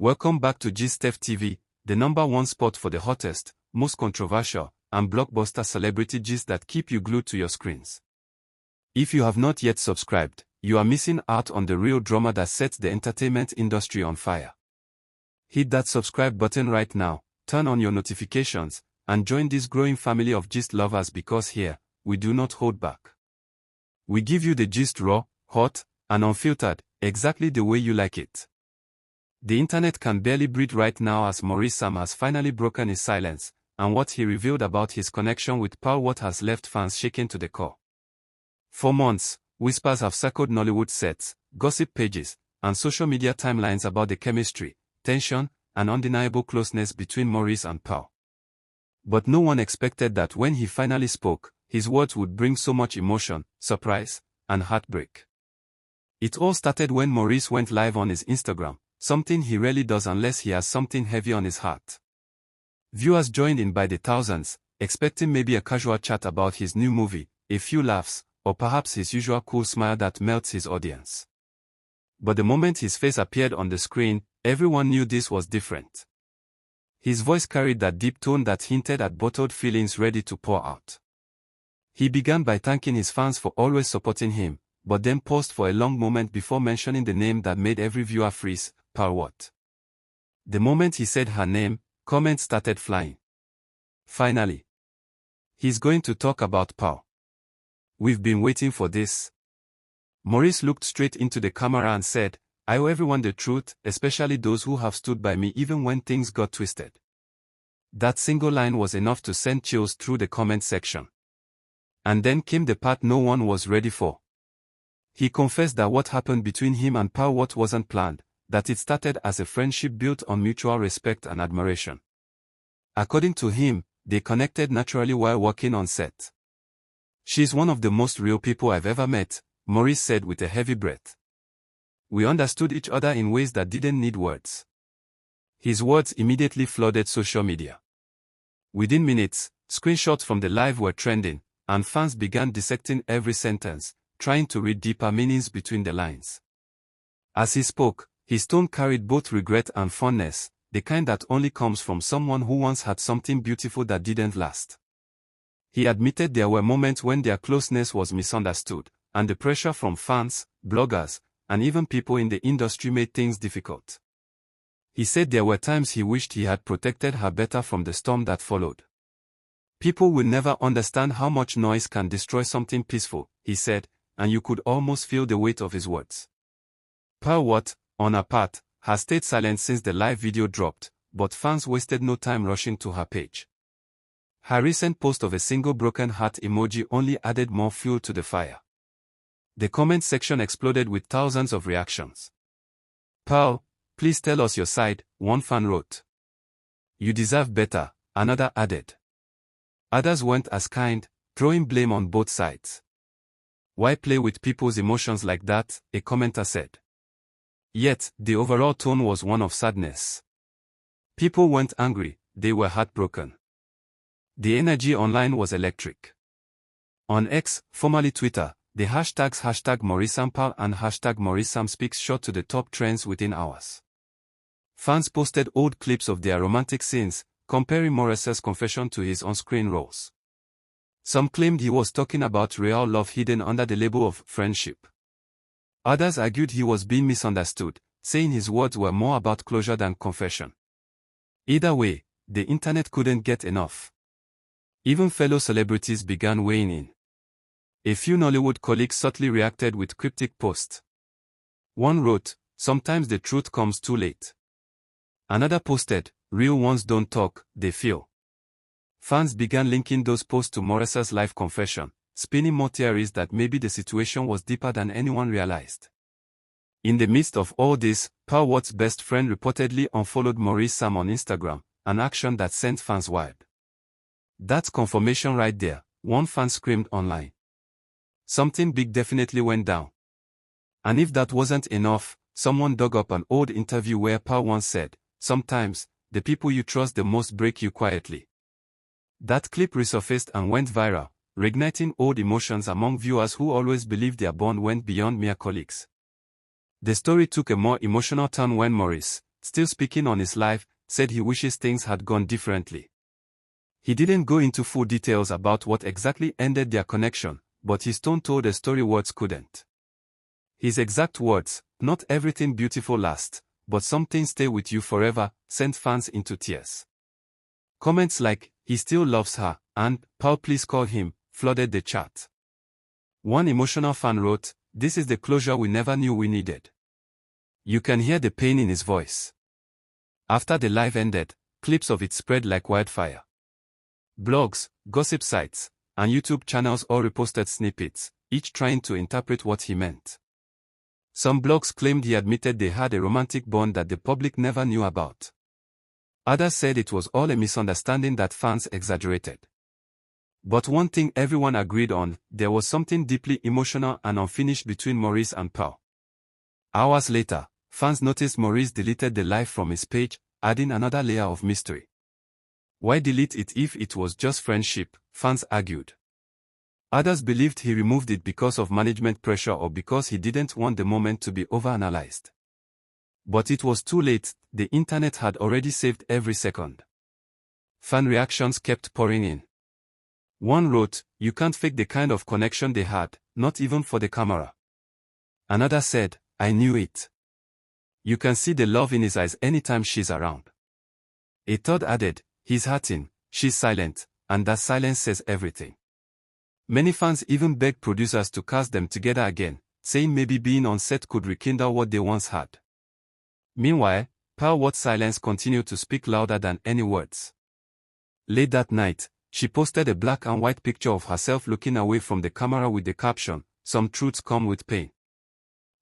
Welcome back to GSTEF TV, the #1 spot for the hottest, most controversial, and blockbuster celebrity gist that keep you glued to your screens. If you have not yet subscribed, you are missing out on the real drama that sets the entertainment industry on fire. Hit that subscribe button right now, turn on your notifications, and join this growing family of gist lovers because here, we do not hold back. We give you the gist raw, hot, and unfiltered, exactly the way you like it. The internet can barely breathe right now as Maurice has finally broken his silence, and what he revealed about his connection with Paul has left fans shaken to the core. For months, whispers have circled Nollywood sets, gossip pages, and social media timelines about the chemistry, tension, and undeniable closeness between Maurice and Paul. But no one expected that when he finally spoke, his words would bring so much emotion, surprise, and heartbreak. It all started when Maurice went live on his Instagram, something he rarely does unless he has something heavy on his heart. Viewers joined in by the thousands, expecting maybe a casual chat about his new movie, a few laughs, or perhaps his usual cool smile that melts his audience. But the moment his face appeared on the screen, everyone knew this was different. His voice carried that deep tone that hinted at bottled feelings ready to pour out. He began by thanking his fans for always supporting him, but then paused for a long moment before mentioning the name that made every viewer freeze, Paul. The moment he said her name, comments started flying. Finally, he's going to talk about Paul. We've been waiting for this. Maurice looked straight into the camera and said, "I owe everyone the truth, especially those who have stood by me even when things got twisted." That single line was enough to send chills through the comment section. And then came the part no one was ready for. He confessed that what happened between him and Paul wasn't planned, that it started as a friendship built on mutual respect and admiration. According to him, they connected naturally while working on set. "She's one of the most real people I've ever met," Maurice said with a heavy breath. "We understood each other in ways that didn't need words." His words immediately flooded social media. Within minutes, screenshots from the live were trending, and fans began dissecting every sentence, trying to read deeper meanings between the lines. As he spoke, his tone carried both regret and fondness, the kind that only comes from someone who once had something beautiful that didn't last. He admitted there were moments when their closeness was misunderstood, and the pressure from fans, bloggers, and even people in the industry made things difficult. He said there were times he wished he had protected her better from the storm that followed. "People will never understand how much noise can destroy something peaceful," he said, and you could almost feel the weight of his words. Paul, on her part, has stayed silent since the live video dropped, but fans wasted no time rushing to her page. Her recent post of a single broken heart emoji only added more fuel to the fire. The comment section exploded with thousands of reactions. "Paul, please tell us your side," one fan wrote. "You deserve better," another added. Others weren't as kind, throwing blame on both sides. "Why play with people's emotions like that?" a commenter said. Yet, the overall tone was one of sadness. People weren't angry, they were heartbroken. The energy online was electric. On X, formerly Twitter, the hashtags #MauricePaul and #MauriceSpeaks shot to the top trends within hours. Fans posted old clips of their romantic scenes, comparing Maurice's confession to his on-screen roles. Some claimed he was talking about real love hidden under the label of friendship. Others argued he was being misunderstood, saying his words were more about closure than confession. Either way, the internet couldn't get enough. Even fellow celebrities began weighing in. A few Nollywood colleagues subtly reacted with cryptic posts. One wrote, "Sometimes the truth comes too late." Another posted, "Real ones don't talk, they feel." Fans began linking those posts to Maurice's live confession, spinning more theories that maybe the situation was deeper than anyone realized. In the midst of all this, Paul's best friend reportedly unfollowed Maurice on Instagram, an action that sent fans wild. "That's confirmation right there," one fan screamed online. "Something big definitely went down." And if that wasn't enough, someone dug up an old interview where Paul once said, "Sometimes, the people you trust the most break you quietly." That clip resurfaced and went viral, reigniting old emotions among viewers who always believed their bond went beyond mere colleagues. The story took a more emotional turn when Maurice, still speaking on his life, said he wishes things had gone differently. He didn't go into full details about what exactly ended their connection, but his tone told a story words couldn't. His exact words, "Not everything beautiful lasts, but some things stay with you forever," sent fans into tears. Comments like, "He still loves her," and "Paul, please call him," flooded the chat. One emotional fan wrote, "This is the closure we never knew we needed." You can hear the pain in his voice. After the live ended, clips of it spread like wildfire. Blogs, gossip sites, and YouTube channels all reposted snippets, each trying to interpret what he meant. Some blogs claimed he admitted they had a romantic bond that the public never knew about. Others said it was all a misunderstanding that fans exaggerated. But one thing everyone agreed on, there was something deeply emotional and unfinished between Maurice and Paul. Hours later, fans noticed Maurice deleted the live from his page, adding another layer of mystery. Why delete it if it was just friendship, fans argued. Others believed he removed it because of management pressure or because he didn't want the moment to be overanalyzed. But it was too late, the internet had already saved every second. Fan reactions kept pouring in. One wrote, "You can't fake the kind of connection they had, not even for the camera." Another said, "I knew it. You can see the love in his eyes anytime she's around." A third added, "He's hurting, she's silent, and that silence says everything." Many fans even begged producers to cast them together again, saying maybe being on set could rekindle what they once had. Meanwhile, Pearl Watt's silence continued to speak louder than any words. Late that night, she posted a black and white picture of herself looking away from the camera with the caption, "Some truths come with pain."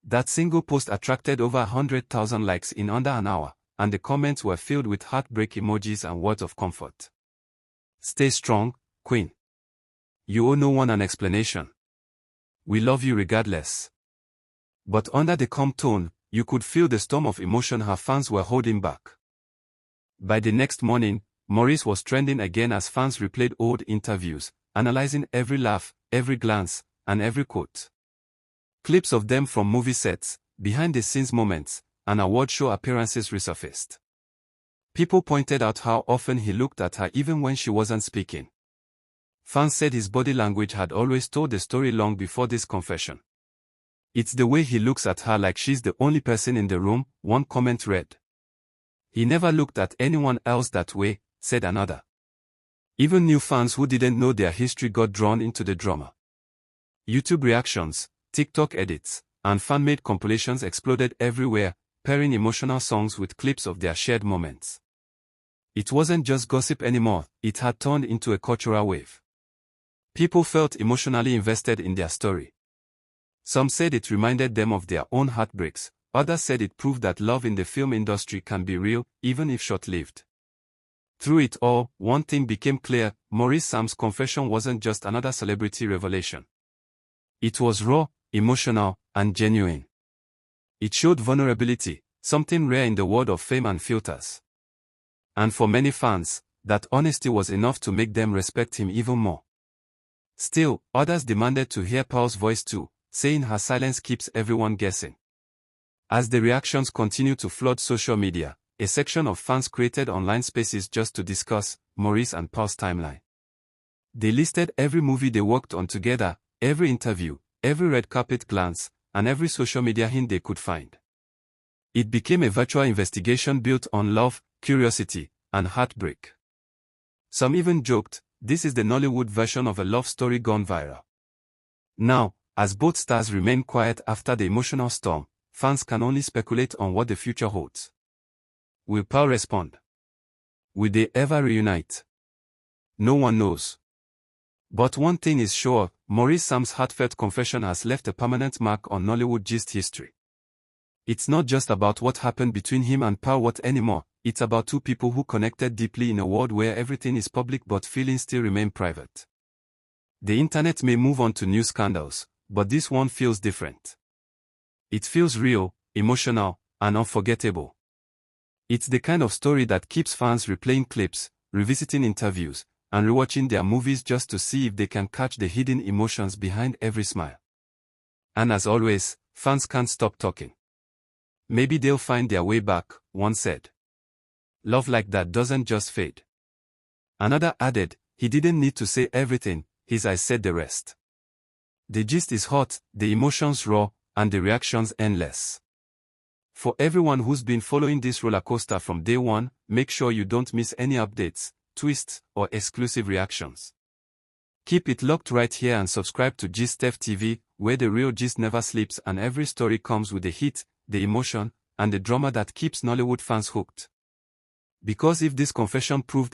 That single post attracted over 100,000 likes in under an hour, and the comments were filled with heartbreak emojis and words of comfort. "Stay strong, Queen. You owe no one an explanation. We love you regardless." But under the calm tone, you could feel the storm of emotion her fans were holding back. By the next morning, Maurice was trending again as fans replayed old interviews, analyzing every laugh, every glance, and every quote. Clips of them from movie sets, behind-the-scenes moments, and award show appearances resurfaced. People pointed out how often he looked at her even when she wasn't speaking. Fans said his body language had always told the story long before this confession. "It's the way he looks at her like she's the only person in the room," one comment read. "He never looked at anyone else that way," said another. Even new fans who didn't know their history got drawn into the drama. YouTube reactions, TikTok edits, and fan-made compilations exploded everywhere, pairing emotional songs with clips of their shared moments. It wasn't just gossip anymore, it had turned into a cultural wave. People felt emotionally invested in their story. Some said it reminded them of their own heartbreaks, others said it proved that love in the film industry can be real, even if short-lived. Through it all, one thing became clear: Maurice Sam's confession wasn't just another celebrity revelation. It was raw, emotional, and genuine. It showed vulnerability, something rare in the world of fame and filters. And for many fans, that honesty was enough to make them respect him even more. Still, others demanded to hear Pearl's voice too, saying her silence keeps everyone guessing. As the reactions continued to flood social media, a section of fans created online spaces just to discuss Maurice and Pearl's timeline. They listed every movie they worked on together, every interview, every red carpet glance, and every social media hint they could find. It became a virtual investigation built on love, curiosity, and heartbreak. Some even joked, this is the Nollywood version of a love story gone viral. Now, as both stars remain quiet after the emotional storm, fans can only speculate on what the future holds. Will Pearl respond? Will they ever reunite? No one knows. But one thing is sure, Maurice Sam's heartfelt confession has left a permanent mark on Nollywood gist history. It's not just about what happened between him and Pearl Watt anymore, it's about two people who connected deeply in a world where everything is public but feelings still remain private. The internet may move on to new scandals, but this one feels different. It feels real, emotional, and unforgettable. It's the kind of story that keeps fans replaying clips, revisiting interviews, and rewatching their movies just to see if they can catch the hidden emotions behind every smile. And as always, fans can't stop talking. Maybe they'll find their way back, one said. Love like that doesn't just fade. Another added, he didn't need to say everything, his eyes said the rest. The gist is hot, the emotions raw, and the reactions endless. For everyone who's been following this roller coaster from day one, make sure you don't miss any updates, twists, or exclusive reactions. Keep it locked right here and subscribe to Gist TV, where the real gist never sleeps and every story comes with the heat, the emotion, and the drama that keeps Nollywood fans hooked. Because if this confession proved